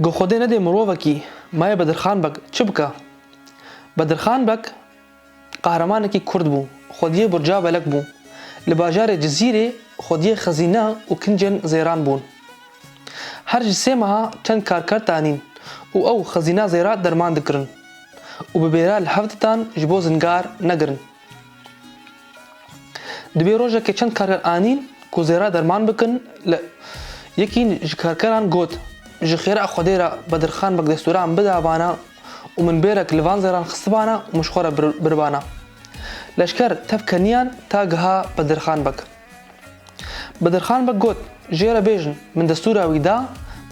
گو خودی نده مرووکی مای بدرخان بک چه بکه؟ بدرخان بک قهرمانکی کرد بو خودی برجا بلک بو لباجار جزیره خودی خزینه و کنجن زیران بون هر جسیمها چند کارکر تانین و او خزینه زیرات درمان دکرن و ببیرا لحفتتان جبو زنگار نگرن دبی روژه که چند کارکر آنین کو زیرا درمان بکن یکین کارکران گوت جخيرا خديرا بدرخان بك دستوران بدا بانا ومن بيرك لفان زيران خصبانا ومشخورة بربانا لشكر تفكنيان تاقها بدرخان بك قوت جيرا بيجن من دستورا ويدا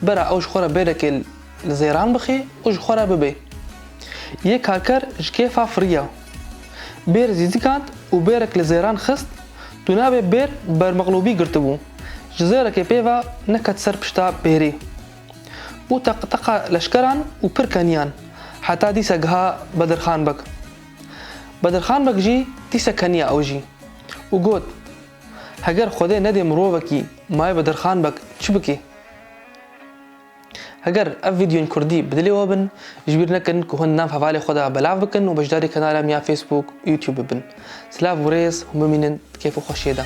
برا او شخورة بيرك الزيران بخي وشخورة ببي يك هاكر جكيفا فريا بير زيزيكانت وبيرك لزيران خست تنابي بير برمغلوبي قرتبو جزيرك بيفا نكت سر بشتا بيري و تقطق لشکران و پرکنیان حتی دیسا گها بدرخان بک جی دیسا کنیا او جی و گوت هگر خوده نده مرووکی مای بدرخان بک چی بکی؟ هگر اف ویدیو کردی بدلی وابن جبیر نکن که هن نام حوالی خودا بلاف بکن و بجداری کنالم یا فیسبوک و یوتیوب ببن سلاف و ریز هم بمینن کیف و خوشیده